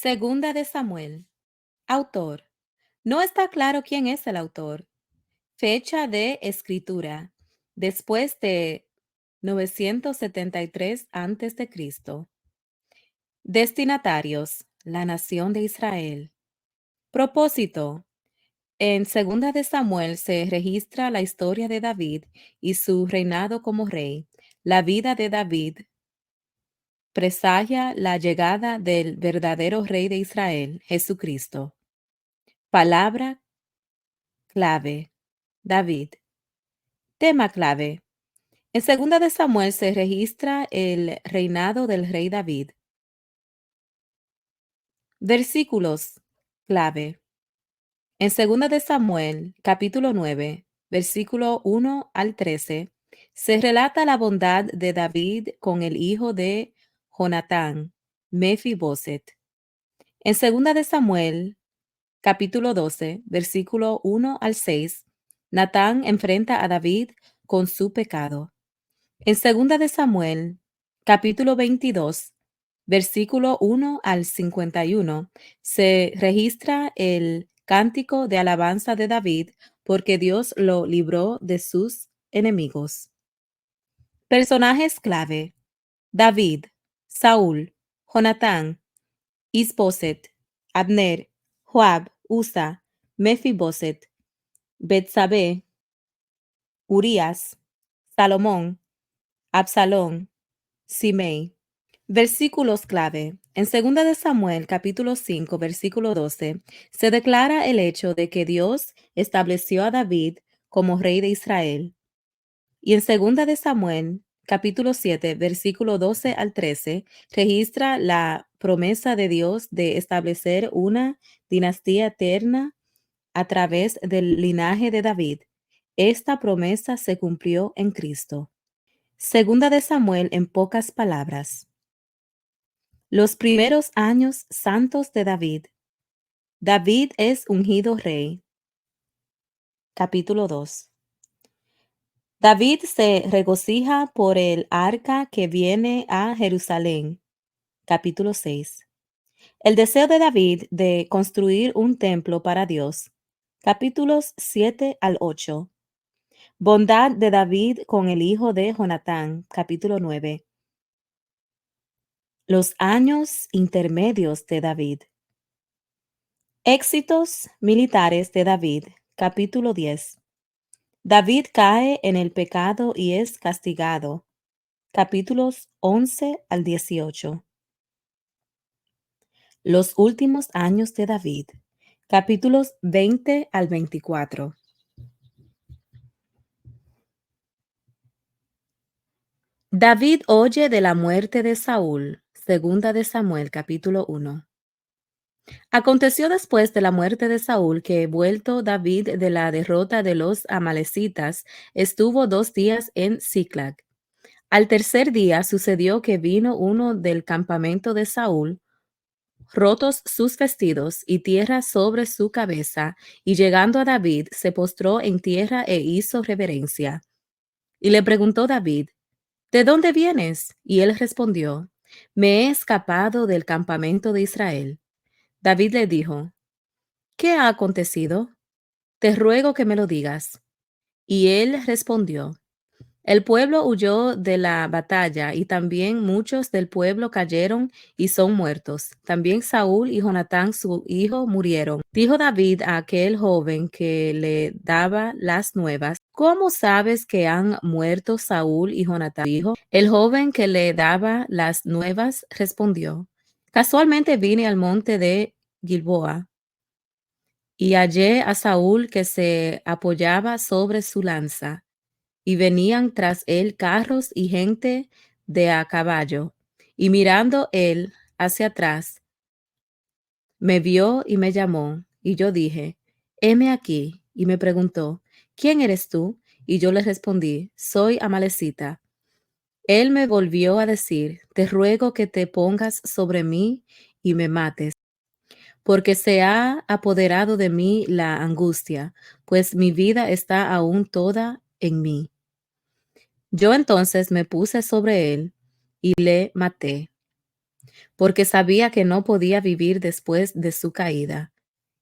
Segunda de Samuel. Autor. No está claro quién es el autor. Fecha de escritura. Después de 973 a.C. Destinatarios. La nación de Israel. Propósito. En Segunda de Samuel se registra la historia de David y su reinado como rey. La vida de David presagia la llegada del verdadero rey de Israel, Jesucristo. Palabra clave. David. Tema clave. En Segunda de Samuel se registra el reinado del rey David. Versículos clave. En Segunda de Samuel, capítulo 9, versículo 1 al 13, se relata la bondad de David con el hijo de Jonatán, Mefiboset. En Segunda de Samuel, capítulo 12, versículo 1 al 6, Natán enfrenta a David con su pecado. En Segunda de Samuel, capítulo 22, versículo 1 al 51, se registra el cántico de alabanza de David porque Dios lo libró de sus enemigos. Personajes clave: David, Saúl, Jonatán, Isboset, Abner, Joab, Usa, Mefiboset, Betsabé, Urías, Salomón, Absalón, Simei. Versículos clave. En 2 de Samuel, capítulo 5, versículo 12, se declara el hecho de que Dios estableció a David como rey de Israel. Y en 2 de Samuel, capítulo 7, versículo 12 al 13, registra la promesa de Dios de establecer una dinastía eterna a través del linaje de David. Esta promesa se cumplió en Cristo. 2 de Samuel en pocas palabras. Los primeros años santos de David. David es ungido rey. Capítulo 2. David se regocija por el arca que viene a Jerusalén. Capítulo 6. El deseo de David de construir un templo para Dios. Capítulos 7 al 8. Bondad de David con el hijo de Jonatán. Capítulo 9. Los años intermedios de David. Éxitos militares de David. Capítulo 10. David cae en el pecado y es castigado. Capítulos 11 al 18. Los últimos años de David. Capítulos 20 al 24. David oye de la muerte de Saúl. Segunda de Samuel, capítulo 1. Aconteció después de la muerte de Saúl que, vuelto David de la derrota de los amalecitas, estuvo 2 días en Siclag. Al tercer día sucedió que vino uno del campamento de Saúl, rotos sus vestidos y tierra sobre su cabeza, y llegando a David se postró en tierra e hizo reverencia. Y le preguntó David: ¿De dónde vienes? Y él respondió: Me he escapado del campamento de Israel. David le dijo: ¿Qué ha acontecido? Te ruego que me lo digas. Y él respondió: El pueblo huyó de la batalla y también muchos del pueblo cayeron y son muertos. También Saúl y Jonatán su hijo murieron. Dijo David a aquel joven que le daba las nuevas: ¿Cómo sabes que han muerto Saúl y Jonatán tu hijo? El joven que le daba las nuevas respondió: Casualmente vine al monte de Gilboa y hallé a Saúl que se apoyaba sobre su lanza, y venían tras él carros y gente de a caballo. Y mirando él hacia atrás, me vio y me llamó, y yo dije: heme aquí. Y me preguntó: ¿Quién eres tú? Y yo le respondí: Soy Amalecita. Él me volvió a decir: Te ruego que te pongas sobre mí y me mates, porque se ha apoderado de mí la angustia, pues mi vida está aún toda en mí. Yo entonces me puse sobre él y le maté. porque sabía que no podía vivir después de su caída.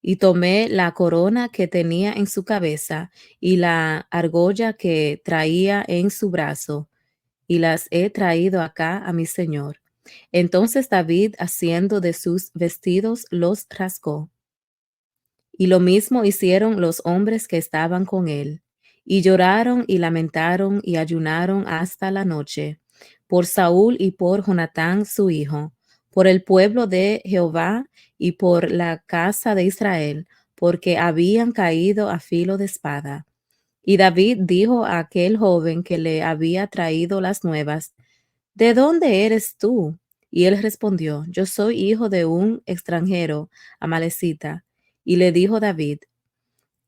Y tomé la corona que tenía en su cabeza y la argolla que traía en su brazo, y las he traído acá a mi señor. Entonces David, haciendo de sus vestidos, los rasgó. Y lo mismo hicieron los hombres que estaban con él. Y lloraron y lamentaron y ayunaron hasta la noche, por Saúl y por Jonatán su hijo, por el pueblo de Jehová y por la casa de Israel, porque habían caído a filo de espada. Y David dijo a aquel joven que le había traído las nuevas: ¿De dónde eres tú? Y él respondió: Yo soy hijo de un extranjero, amalecita. Y le dijo David: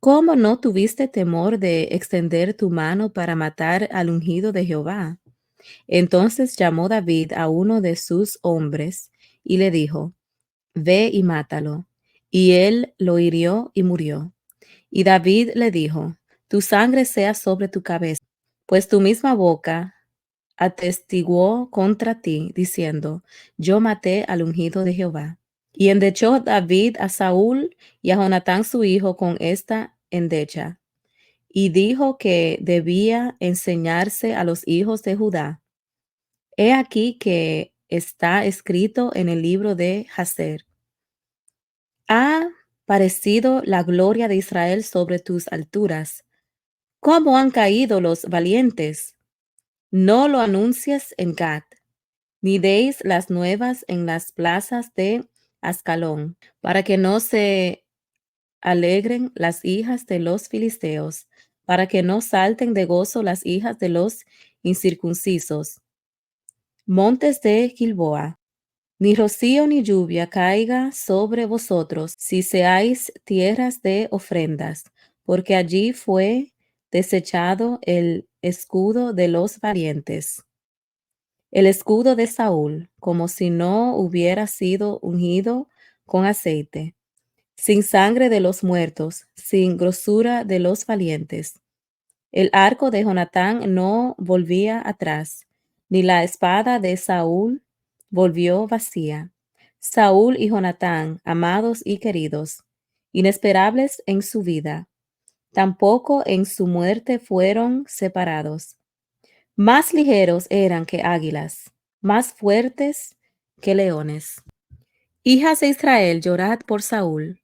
¿Cómo no tuviste temor de extender tu mano para matar al ungido de Jehová? Entonces llamó David a uno de sus hombres y le dijo: Ve y mátalo. Y él lo hirió y murió. Y David le dijo: Tu sangre sea sobre tu cabeza, pues tu misma boca atestiguó contra ti, diciendo: Yo maté al ungido de Jehová. Y endechó David a Saúl y a Jonatán su hijo con esta endecha, y dijo que debía enseñarse a los hijos de Judá. He aquí que está escrito en el libro de Jaser: Ha parecido la gloria de Israel sobre tus alturas. ¿Cómo han caído los valientes? No lo anuncias en Gad, ni deis las nuevas en las plazas de Ascalón, para que no se alegren las hijas de los filisteos, para que no salten de gozo las hijas de los incircuncisos. Montes de Gilboa, ni rocío ni lluvia caiga sobre vosotros, si seáis tierras de ofrendas, porque allí fue desechado el escudo de los valientes, el escudo de Saúl, como si no hubiera sido ungido con aceite, sin sangre de los muertos, sin grosura de los valientes. El arco de Jonatán no volvía atrás, ni la espada de Saúl volvió vacía. Saúl y Jonatán, amados y queridos, inesperables en su vida, tampoco en su muerte fueron separados. Más ligeros eran que águilas, más fuertes que leones. Hijas de Israel, llorad por Saúl,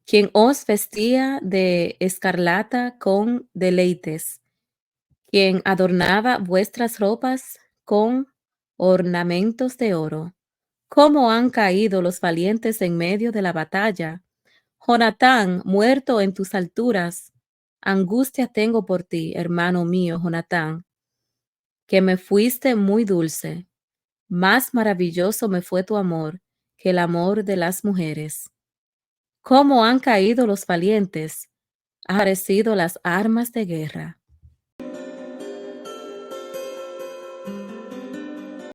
quien os vestía de escarlata con deleites, quien adornaba vuestras ropas con ornamentos de oro. ¿Cómo han caído los valientes en medio de la batalla? Jonatán, muerto en tus alturas. Angustia tengo por ti, hermano mío, Jonatán, que me fuiste muy dulce. Más maravilloso me fue tu amor que el amor de las mujeres. ¿Cómo han caído los valientes? Han aparecido las armas de guerra.